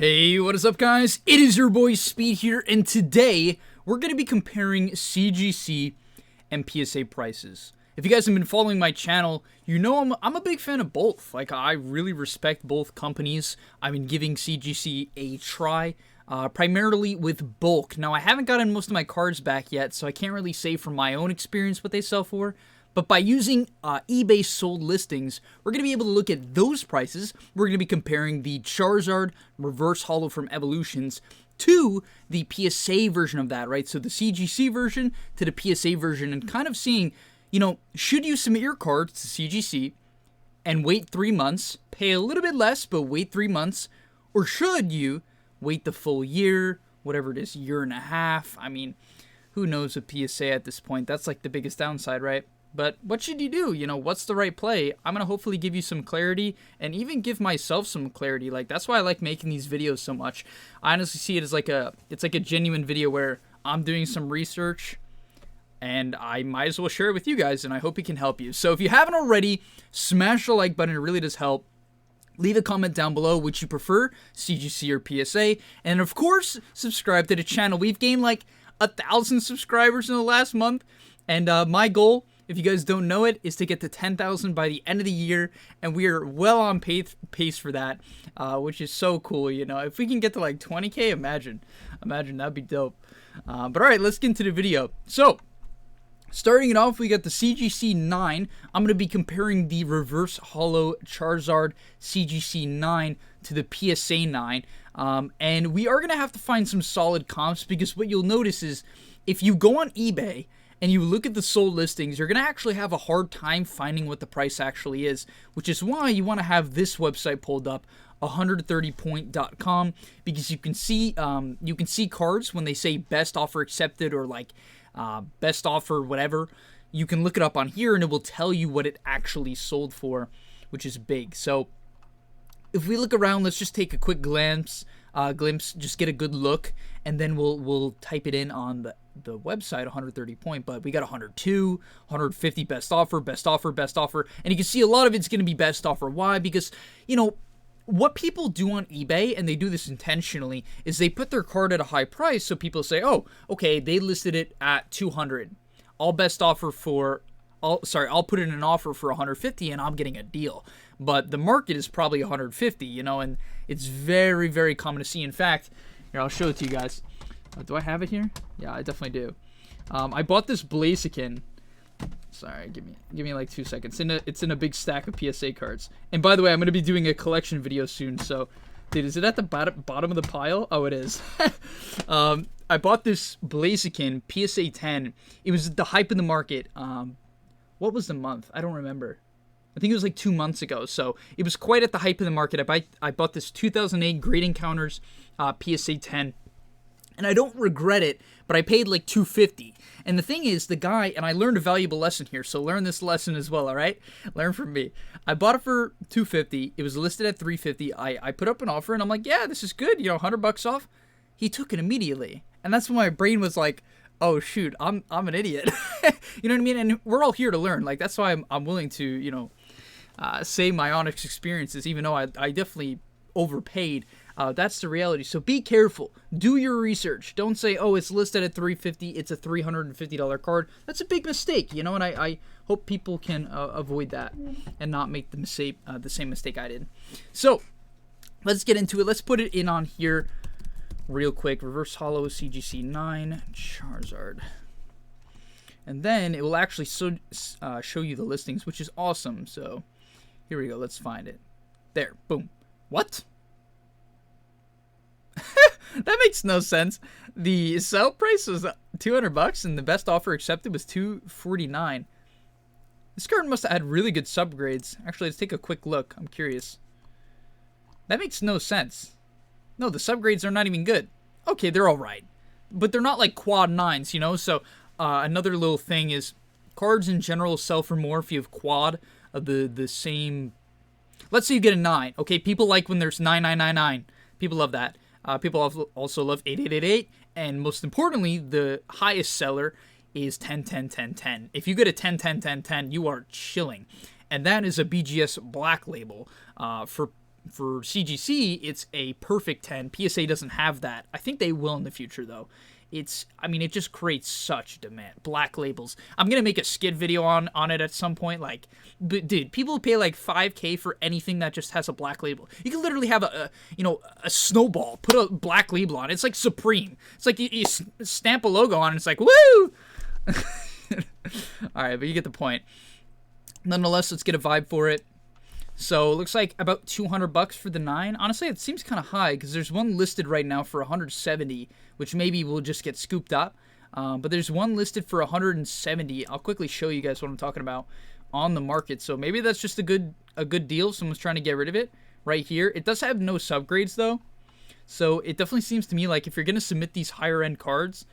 Hey, what is up, guys? It is your boy Speed here, and today we're going to be comparing CGC and PSA prices. If you guys have been following my channel, you know I'm a big fan of both. Like, I really respect both companies. I've been giving CGC a try, primarily with bulk. Now, I haven't gotten most of my cards back yet, so I can't really say from my own experience what they sell for. But by using eBay sold listings, we're going to be able to look at those prices. We're going to be comparing the Charizard Reverse Holo from Evolutions to the PSA version of that, right? So the CGC version to the PSA version, and kind of seeing, you know, should you submit your cards to CGC and wait 3 months, pay a little bit less, but wait 3 months, or should you wait the full year, whatever it is, year and a half? I mean, who knows with PSA at this point? That's like the biggest downside, right? But what should you do? You know, what's the right play? I'm going to hopefully give you some clarity and even give myself some clarity. Like, that's why I like making these videos so much. I honestly see it as it's like a genuine video where I'm doing some research and I might as well share it with you guys, and I hope it can help you. So if you haven't already, smash the like button. It really does help. Leave a comment down below which you prefer, CGC or PSA. And of course, subscribe to the channel. We've gained like 1,000 subscribers in the last month. And my goal, if you guys don't know it, is to get to 10,000 by the end of the year, and we are well on pace for that, which is so cool. You know, if we can get to like 20K, imagine, that'd be dope. But all right, let's get into the video. So, starting it off, we got the CGC 9. I'm going to be comparing the Reverse Holo Charizard CGC 9 to the PSA 9, and we are going to have to find some solid comps, because what you'll notice is if you go on eBay and you look at the sold listings, you're going to actually have a hard time finding what the price actually is, which is why you want to have this website pulled up, 130point.com, because you can see cards when they say best offer accepted or like best offer whatever. You can look it up on here and it will tell you what it actually sold for, which is big. So if we look around, let's just take a quick glimpse, just get a good look, and then we'll type it in on the website, 130 point. But we got 102, 150 best offer, best offer, best offer, and you can see a lot of it's going to be best offer. Why? Because, you know, what people do on eBay, and they do this intentionally, is they put their card at a high price, so people say, oh, okay, they listed it at 200. I'll best offer for, I'll put in an offer for 150 and I'm getting a deal. But the market is probably 150, you know, and it's very, very common to see. In fact, here, I'll show it to you guys. Do I have it here? Yeah, I definitely do. I bought this Blaziken. Sorry, give me like 2 seconds. It's in a big stack of PSA cards. And by the way, I'm going to be doing a collection video soon, so... Dude, is it at the bottom of the pile? Oh, it is. I bought this Blaziken PSA 10. It was the hype in the market. What was the month? I don't remember. I think it was like 2 months ago. So it was quite at the hype in the market. I bought this 2008 Great Encounters PSA 10. And I don't regret it, but I paid like $250. And the thing is, the guy, and I learned a valuable lesson here, so learn this lesson as well, all right? Learn from me. I bought it for $250. It was listed at $350. I put up an offer, and I'm like, yeah, this is good, you know, $100 off. He took it immediately. And that's when my brain was like, oh, shoot, I'm an idiot. You know what I mean? And we're all here to learn. Like, that's why I'm willing to, you know, say my honest experiences, even though I definitely overpaid. That's the reality. So be careful. Do your research. Don't say, oh, it's listed at $350. It's a $350 card. That's a big mistake, you know, and I hope people can avoid that and not make the same mistake I did. So let's get into it. Let's put it in on here real quick. Reverse Holo CGC 9 Charizard. And then it will actually show you the listings, which is awesome. So here we go. Let's find it. There. Boom. What? That makes no sense. The sell price was $200 and the best offer accepted was $249. This card must have had really good subgrades. Actually, let's take a quick look. I'm curious. That makes no sense. No, the subgrades are not even good. Okay, they're all right, but they're not like quad 9s, you know? So another little thing is cards in general sell for more if you have quad of the same. Let's say you get a 9. Okay, people like when there's 9999. People love that. People also love 8888, and most importantly, the highest seller is 10 10 10 10. If you get a 10 10 10 10, you are chilling, and that is a BGS Black Label for for CGC, it's a perfect 10. PSA doesn't have that. I think they will in the future, though. I mean, it just creates such demand. Black labels. I'm going to make a skid video on it at some point. Like, but dude, people pay like $5K for anything that just has a black label. You can literally have a snowball, put a black label on it. It's like Supreme. It's like you stamp a logo on it, and it's like, woo! All right, but you get the point. Nonetheless, let's get a vibe for it. So it looks like about $200 for the 9. Honestly, it seems kind of high because there's one listed right now for 170, which maybe will just get scooped up. But there's one listed for 170. I'll quickly show you guys what I'm talking about on the market. So maybe that's just a good deal. Someone's trying to get rid of it right here. It does have no subgrades though. So it definitely seems to me like if you're going to submit these higher end cards,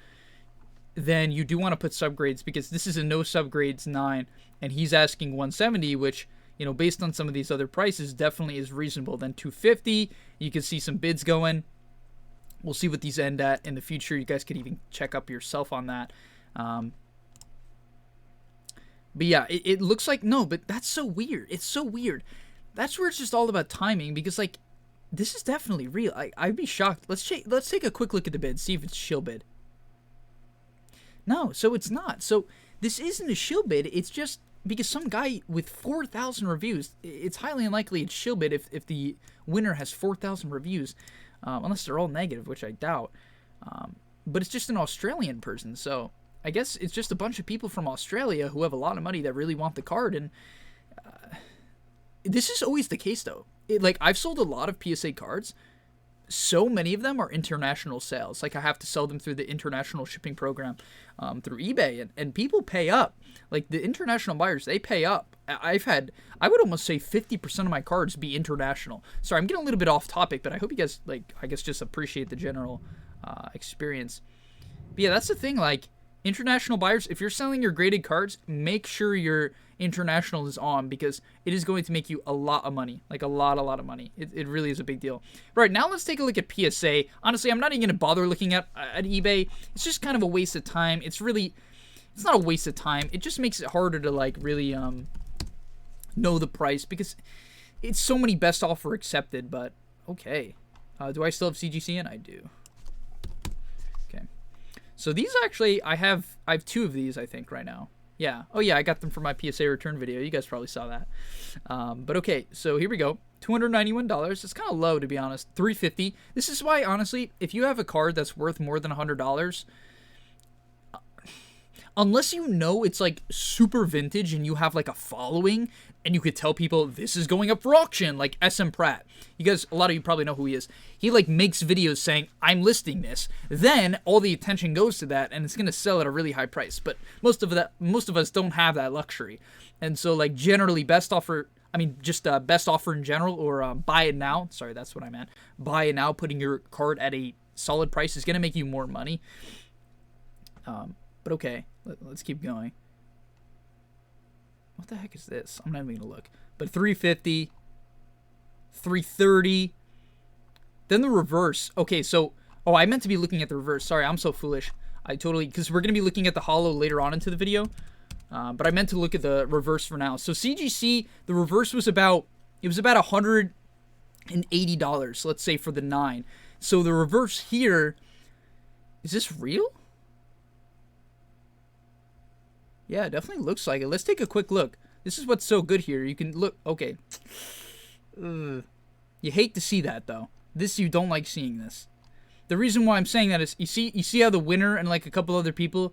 then you do want to put subgrades because this is a no subgrades 9 and he's asking 170, which, you know, based on some of these other prices, definitely is reasonable. Then 250, you can see some bids going. We'll see what these end at in the future. You guys could even check up yourself on that. But yeah, it looks like, no, but that's so weird. It's so weird. That's where it's just all about timing because, like, this is definitely real. I'd be shocked. Let's take a quick look at the bid, see if it's shill bid. No, so it's not. So this isn't a shill bid. It's just because some guy with 4,000 reviews, it's highly unlikely it's shill bid if the winner has 4,000 reviews, unless they're all negative, which I doubt. But it's just an Australian person, so I guess it's just a bunch of people from Australia who have a lot of money that really want the card. And this is always the case, though. Like, I've sold a lot of PSA cards. So many of them are international sales. Like, I have to sell them through the international shipping program through eBay, and people pay up. Like, the international buyers, they pay up. I would almost say 50% of my cards be international. Sorry, I'm getting a little bit off topic, but I hope you guys, like, I guess just appreciate the general experience. But yeah, that's the thing. Like, international buyers, if you're selling your graded cards, make sure your international is on because it is going to make you a lot of money. Like, a lot of money. It really is a big deal. Right, now let's take a look at PSA. Honestly, I'm not even going to bother looking at eBay. It's just kind of a waste of time. It's not a waste of time. It just makes it harder to, like, really know the price because it's so many best offer accepted. But okay, do I still have CGC in? I do. Okay, so these actually I have 2 of these, I think, right now. Yeah. Oh, yeah, I got them for my PSA return video. You guys probably saw that. But okay, so here we go. $291. It's kind of low, to be honest. $350. This is why, honestly, if you have a card that's worth more than $100, unless you know it's, like, super vintage and you have, like, a following and you could tell people this is going up for auction, like SM Pratt. You guys, a lot of you probably know who he is. He, like, makes videos saying, I'm listing this. Then all the attention goes to that and it's going to sell at a really high price. But most of us don't have that luxury. And so, like, generally best offer in general, or buy it now. Sorry, that's what I meant. Buy it now, putting your card at a solid price is going to make you more money. But okay, let's keep going. What the heck is this? I'm not even going to look. But $350, $330. Then the reverse. Okay, so, I meant to be looking at the reverse. Sorry, I'm so foolish. Because we're going to be looking at the holo later on into the video. But I meant to look at the reverse for now. So CGC, the reverse was about $180, let's say, for the 9. So the reverse here, is this real? Yeah, it definitely looks like it. Let's take a quick look. This is what's so good here. You can look, okay. You hate to see that, though. You don't like seeing this. The reason why I'm saying that is, you see how the winner and, like, a couple other people,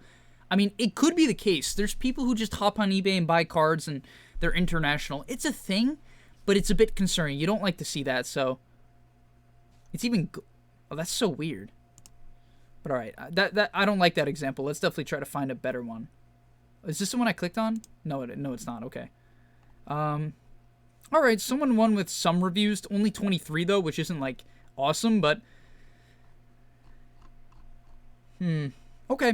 I mean, it could be the case. There's people who just hop on eBay and buy cards and they're international. It's a thing, but it's a bit concerning. You don't like to see that, so it's even, oh, that's so weird. But all right, that I don't like that example. Let's definitely try to find a better one. Is this the one I clicked on? No, it's not. Okay. All right, someone won with some reviews. Only 23, though, which isn't, like, awesome, but okay.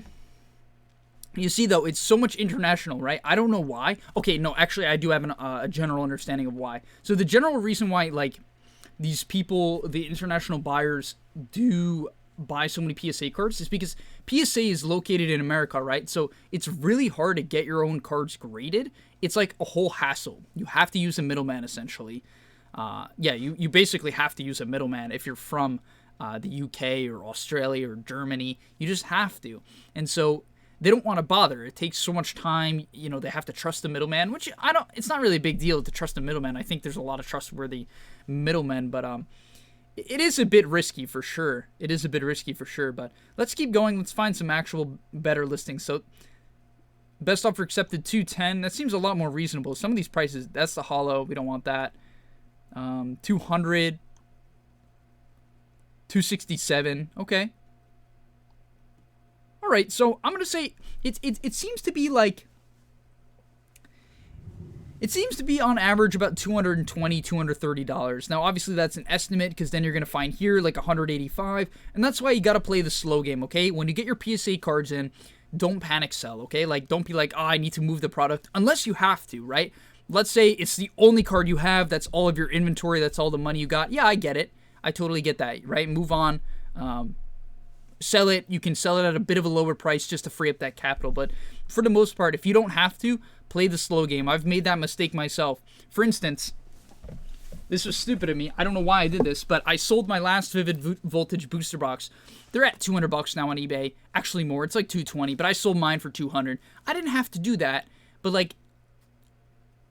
You see, though, it's so much international, right? I don't know why. Okay, no, actually, I do have a general understanding of why. So the general reason why, like, these people, the international buyers, do buy so many PSA cards is because PSA is located in America, right? So it's really hard to get your own cards graded. It's like a whole hassle. You have to use a middleman, essentially. yeah, you basically have to use a middleman if you're from the UK or Australia or Germany. You just have to. And so they don't want to bother. It takes so much time. You know, they have to trust the middleman, which it's not really a big deal to trust the middleman. I think there's a lot of trustworthy middlemen, but it is a bit risky for sure. It is a bit risky for sure, but let's keep going. Let's find some actual better listings. So best offer accepted 210. That seems a lot more reasonable. Some of these prices, that's the holo. We don't want that. 200, 267. Okay. All right. So I'm gonna say it seems to be like. It seems to be on average about $220, $230. Now, obviously, that's an estimate because then you're going to find here like 185. And that's why you got to play the slow game, okay? When you get your PSA cards in, don't panic sell, okay? Like, don't be like, oh, I need to move the product. Unless you have to, right? Let's say it's the only card you have. That's all of your inventory. That's all the money you got. Yeah, I get it. I totally get that, right? Move on. Sell it. You can sell it at a bit of a lower price just to free up that capital. But for the most part, if you don't have to, play the slow game. I've made that mistake myself. For instance, this was stupid of me. I don't know why I did this, but I sold my last Vivid Voltage booster box. They're at $200 now on eBay. Actually more. It's like $220, but I sold mine for $200. I didn't have to do that, but like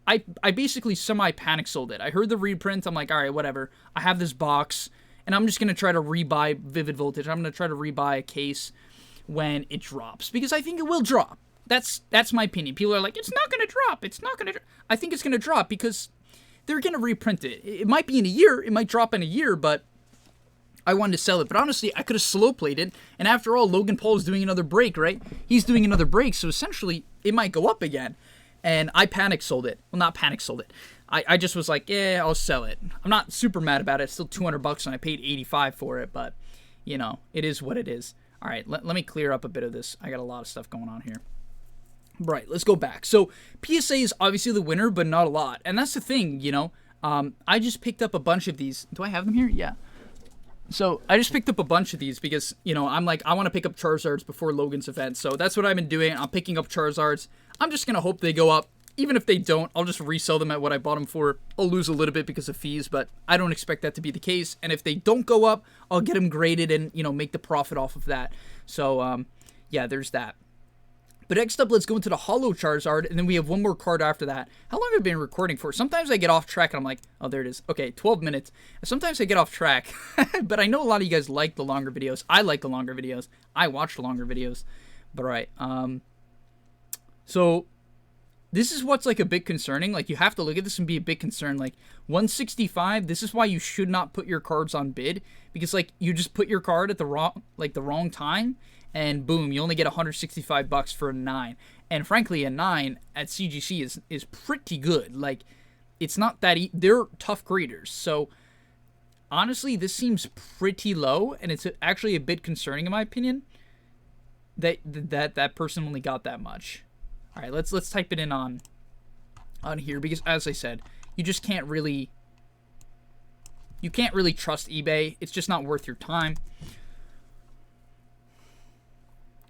I basically semi-panic sold it. I heard the reprint. I'm like, all right, whatever. I have this box, and I'm just going to try to rebuy Vivid Voltage. I'm going to try to rebuy a case when it drops because I think it will drop. That's my opinion. People are like, it's not going to drop. It's not going to drop. I think it's going to drop because they're going to reprint it. It might be in a year. It might drop in a year, but I wanted to sell it. But honestly, I could have slow played it. And after all, Logan Paul is doing another break, right? He's doing another break. So essentially, it might go up again. And I panic sold it. Well, not panic sold it. I just was like, yeah, I'll sell it. I'm not super mad about it. It's still $200 and I paid $85 for it. But, you know, it is what it is. All right, let me clear up a bit of this. I got a lot of stuff going on here. Right, let's go back. So PSA is obviously the winner, but not a lot. And that's the thing, you know. I just picked up a bunch of these. Do I have them here? Yeah. So I just picked up a bunch of these because, you know, I'm like, I want to pick up Charizards before Logan's event. So that's what I've been doing. I'm picking up Charizards. I'm just going to hope they go up. Even if they don't, I'll just resell them at what I bought them for. I'll lose a little bit because of fees, but I don't expect that to be the case. And if they don't go up, I'll get them graded and, you know, make the profit off of that. So, yeah, there's that. But next up, let's go into the Holo Charizard, and then we have one more card after that. How long have I been recording for? Sometimes I get off track, and I'm like, oh, there it is. Okay, 12 minutes. Sometimes I get off track, but I know a lot of you guys like the longer videos. I like the longer videos. I watch the longer videos. But, all right. So this is what's, like, a bit concerning. Like, you have to look at this and be a bit concerned. Like, 165, this is why you should not put your cards on bid, because, like, you just put your card at the wrong time, and boom, you only get $165 for a 9. And frankly, a 9 at CGC is pretty good. Like, it's not that they're tough graders. So honestly, this seems pretty low, and it's actually a bit concerning in my opinion that person only got that much. All right, let's type it in on here because, as I said, you just can't really trust eBay. It's just not worth your time.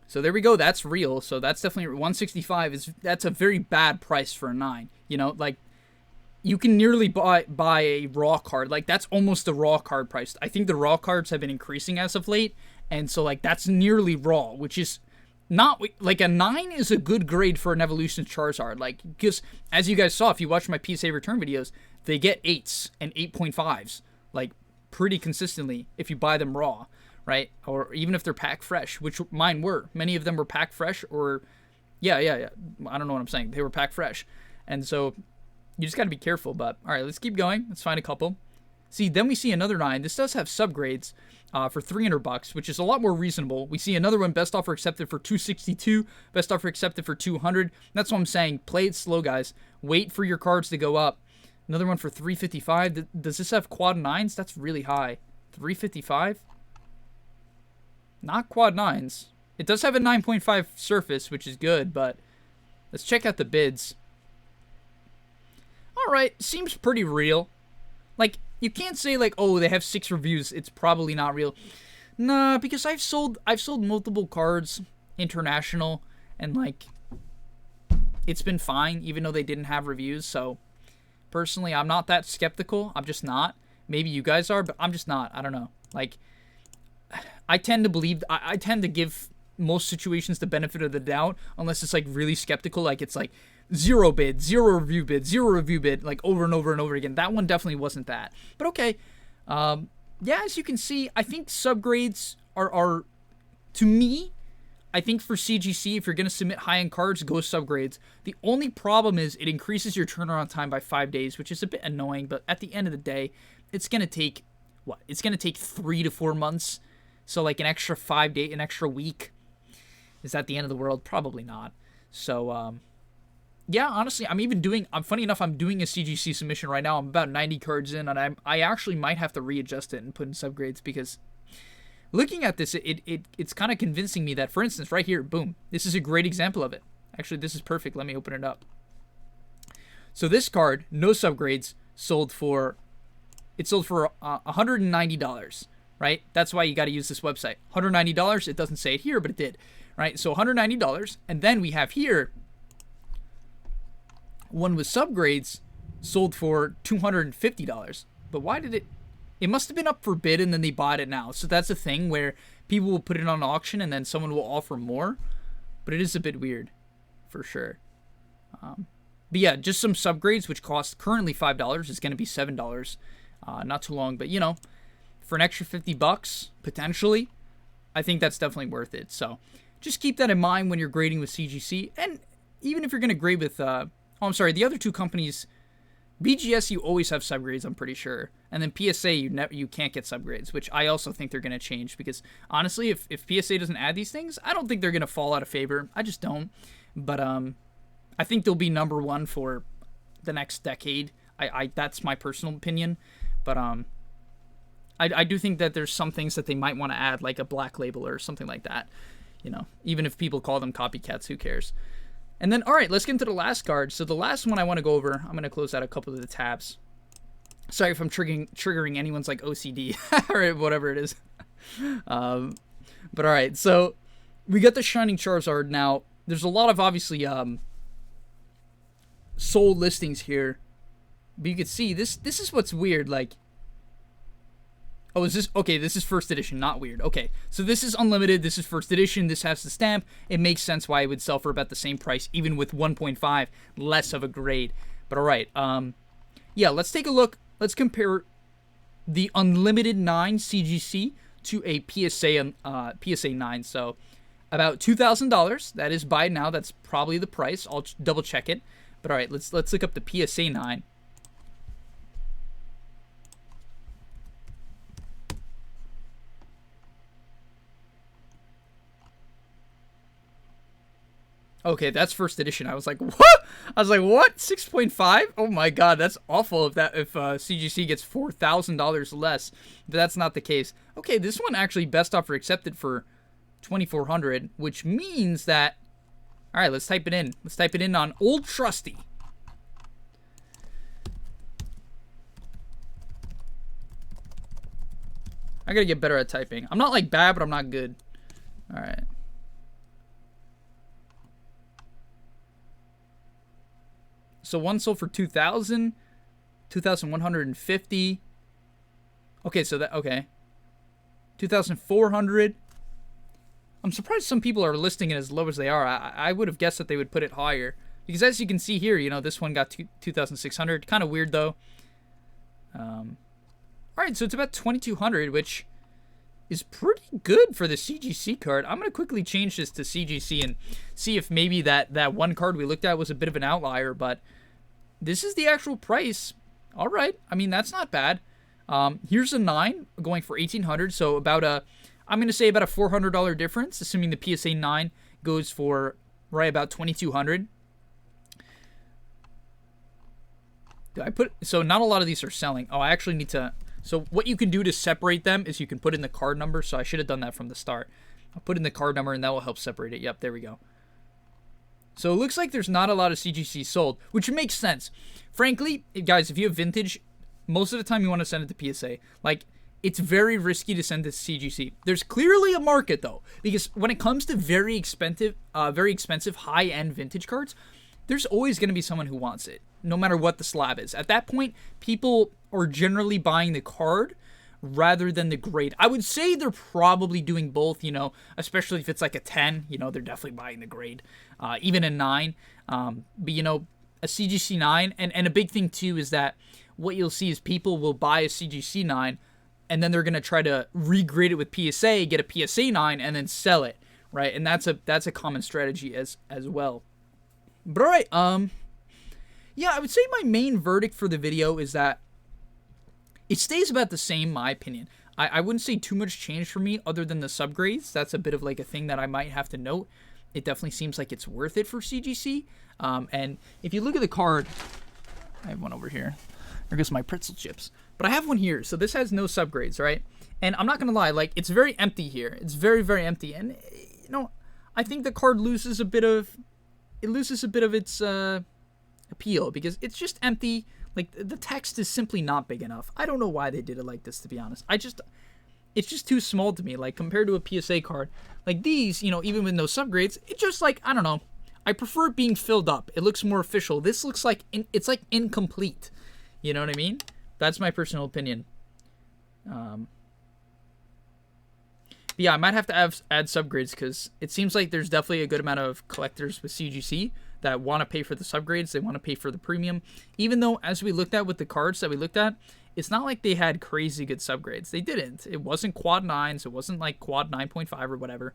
So there we go. That's real. So that's definitely 165 that's a very bad price for a 9. You know, like you can nearly buy a raw card. Like that's almost the raw card price. I think the raw cards have been increasing as of late, and so like that's nearly raw, which is not like a 9 is a good grade for an Evolution Charizard. Like because as you guys saw, if you watch my PSA return videos, they get 8s and 8.5s like pretty consistently if you buy them raw. Right? Or even if they're pack fresh, which mine were. Many of them were pack fresh or, yeah. I don't know what I'm saying. They were pack fresh. And so you just got to be careful. But, all right, let's keep going. Let's find a couple. See, then we see another 9. This does have subgrades for $300, which is a lot more reasonable. We see another one, best offer accepted for $262, best offer accepted for $200. That's what I'm saying. Play it slow, guys. Wait for your cards to go up. Another one for $355. Does this have quad 9s? That's really high. $355? Not quad 9s. It does have a 9.5 surface, which is good, but let's check out the bids. Alright, seems pretty real. Like, you can't say like, oh, they have 6 reviews, it's probably not real. Nah, because I've sold multiple cards, international, and like, it's been fine, even though they didn't have reviews, so Personally, I'm not that skeptical. I'm just not. Maybe you guys are, but I'm just not. I don't know. Like, I tend to believe, I tend to give most situations the benefit of the doubt, unless it's like really skeptical, like it's like 0 bid, 0 review bid, 0 review bid, like over and over and over again. That one definitely wasn't that. But okay. Yeah, as you can see, I think subgrades are to me, I think for CGC, if you're going to submit high-end cards, go subgrades. The only problem is it increases your turnaround time by 5 days, which is a bit annoying, but at the end of the day, it's going to take, what? It's going to take 3 to 4 months. So like an extra 5 day, an extra week. Is that the end of the world? Probably not. So, yeah, honestly, funny enough, I'm doing a CGC submission right now. I'm about 90 cards in, and I actually might have to readjust it and put in subgrades, because looking at this, it's kind of convincing me that, for instance, right here, boom, this is a great example of it. Actually, this is perfect. Let me open it up. So this card, no subgrades, sold for $190, right? That's why you got to use this website. $190. It doesn't say it here, but it did, right? So $190, and then we have here one with subgrades sold for $250. But why did it? It must have been up for bid and then they bought it now. So that's a thing where people will put it on auction and then someone will offer more. But it is a bit weird, for sure. But yeah, just some subgrades, which cost currently $5, is going to be $7. Not too long, but you know, for an extra $50 potentially, I think that's definitely worth it. So just keep that in mind when you're grading with CGC, and even if you're going to grade with, the other two companies, BGS, you always have subgrades, I'm pretty sure. And then PSA, you can't get subgrades, which I also think they're going to change, because honestly, if PSA doesn't add these things, I don't think they're going to fall out of favor. I just don't. But I think they'll be number one for the next decade. That's my personal opinion. But I do think that there's some things that they might want to add, like a black label or something like that. You know, even if people call them copycats, who cares? And then, all right, let's get into the last card. So the last one I want to go over, I'm going to close out a couple of the tabs. Sorry if I'm triggering anyone's like OCD or whatever it is. But all right, so we got the Shining Charizard. Now, there's a lot of obviously sold listings here. But you can see this is what's weird. Like, oh, is this okay? This is first edition, not weird. Okay, so this is unlimited. This is first edition. This has the stamp. It makes sense why it would sell for about the same price, even with 1.5 less of a grade. But all right, yeah, let's take a look. Let's compare the unlimited 9 CGC to a PSA 9. So about $2,000. That is buy now. That's probably the price. I'll double check it. But all right, let's look up the PSA 9. Okay, that's first edition. I was like, what? I was like, what? 6.5? Oh my god, that's awful if CGC gets $4,000 less. But that's not the case. Okay, this one actually best offer accepted for $2,400, which means that... All right, let's type it in. Let's type it in on Old Trusty. I gotta get better at typing. I'm not like bad, but I'm not good. All right. So one sold for 2,000, 2,150. Okay, so that, okay. 2,400. I'm surprised some people are listing it as low as they are. I would have guessed that they would put it higher. Because as you can see here, you know, this one got 2,600. Kind of weird, though. Alright, so it's about 2,200, which is pretty good for the CGC card. I'm going to quickly change this to CGC and see if maybe that one card we looked at was a bit of an outlier, but this is the actual price. All right. I mean, that's not bad. Here's a 9 going for 1,800, so about I'm going to say about a $400 difference, assuming the PSA 9 goes for right about 2,200. So not a lot of these are selling. Oh, I actually need to... So what you can do to separate them is you can put in the card number. So I should have done that from the start. I'll put in the card number and that will help separate it. Yep, there we go. So it looks like there's not a lot of CGC sold, which makes sense. Frankly, guys, if you have vintage, most of the time you want to send it to PSA. Like, it's very risky to send it to CGC. There's clearly a market, though, because when it comes to very expensive high-end vintage cards, there's always going to be someone who wants it. no matter what the slab is. At that point, people are generally buying the card rather than the grade. I would say they're probably doing both, you know, especially if it's like a 10, you know, they're definitely buying the grade. Even a 9. But, you know, a CGC 9, and a big thing too is that what you'll see is people will buy a CGC 9 and then they're going to try to regrade it with PSA, get a PSA 9, and then sell it, right? And that's a common strategy as well. But all right, yeah, I would say my main verdict for the video is that it stays about the same, in my opinion. I wouldn't say too much change for me other than the subgrades. That's a bit of like a thing that I might have to note. It definitely seems like it's worth it for CGC. And if you look at the card, I have one over here. There goes my pretzel chips. But I have one here. So this has no subgrades, right? And I'm not going to lie, like, it's very empty here. It's very, very empty. And, you know, I think the card loses a bit of its appeal because it's just empty. Like, the text is simply not big enough. I don't know why they did it like this, to be honest. It's just too small to me, like, compared to a PSA card. Like, these, you know, even with no subgrades, it's just, like, I don't know. I prefer it being filled up. It looks more official. This looks like, it's, like, incomplete. You know what I mean? That's my personal opinion. But yeah, I might have to add subgrades because it seems like there's definitely a good amount of collectors with CGC that want to pay for the subgrades. They want to pay for the premium. Even though, as we looked at with the cards that we looked at, it's not like they had crazy good subgrades. They didn't. It wasn't quad 9s. It wasn't like quad 9.5 or whatever.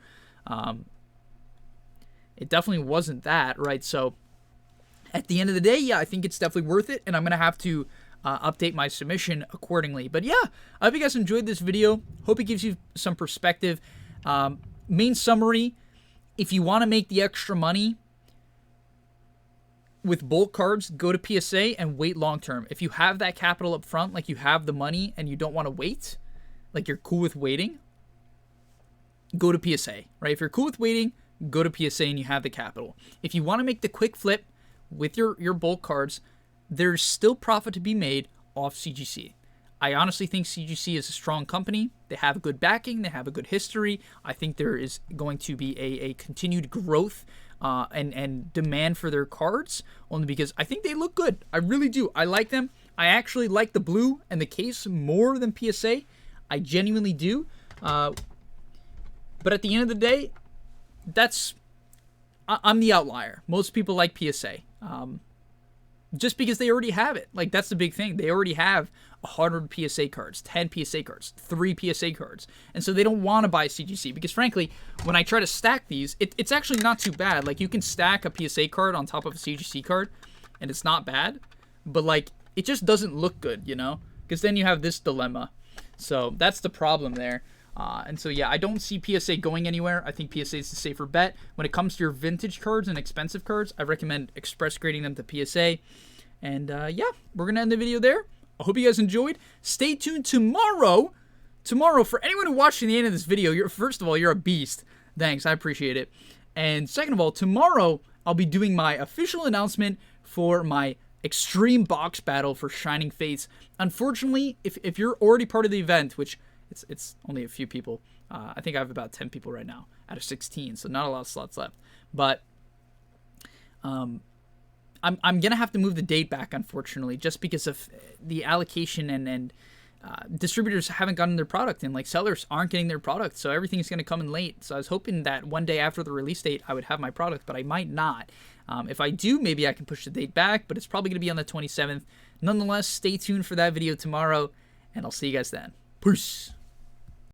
It definitely wasn't that, right? So at the end of the day, yeah, I think it's definitely worth it. And I'm going to have to update my submission accordingly. But yeah, I hope you guys enjoyed this video. Hope it gives you some perspective. Main summary, if you want to make the extra money with bulk cards, go to PSA and wait long term. If you have that capital up front, like you have the money and you don't want to wait, like you're cool with waiting, go to PSA, right? If you're cool with waiting, go to PSA and you have the capital. If you want to make the quick flip with your bulk cards, there's still profit to be made off CGC. I honestly think CGC is a strong company. They have good backing. They have a good history. I think there is going to be a continued growth and demand for their cards, only because I think they look good. I really do. I like them. I actually like the blue and the case more than PSA. I genuinely do. But at the end of the day, I'm the outlier. Most people like PSA. Just because they already have it. Like, that's the big thing. They already have 100 PSA cards, 10 PSA cards, 3 PSA cards. And so they don't want to buy CGC because, frankly, when I try to stack these, it's actually not too bad. Like, you can stack a PSA card on top of a CGC card, and it's not bad. But, like, it just doesn't look good, you know? Because then you have this dilemma. So that's the problem there. And so, yeah, I don't see PSA going anywhere. I think PSA is the safer bet. When it comes to your vintage cards and expensive cards, I recommend express grading them to PSA. And, yeah, we're going to end the video there. I hope you guys enjoyed. Stay tuned tomorrow. Tomorrow, for anyone who watched to the end of this video, first of all, you're a beast. Thanks, I appreciate it. And second of all, tomorrow, I'll be doing my official announcement for my Extreme Box Battle for Shining Fates. Unfortunately, if you're already part of the event, which it's only a few people. I think I have about 10 people right now out of 16, so not a lot of slots left. But I'm gonna have to move the date back, unfortunately, just because of the allocation and distributors haven't gotten their product in. Like, sellers aren't getting their product, so everything's gonna come in late. So I was hoping that one day after the release date, I would have my product, but I might not. If I do, maybe I can push the date back, but it's probably gonna be on the 27th. Nonetheless, stay tuned for that video tomorrow, and I'll see you guys then. Peace.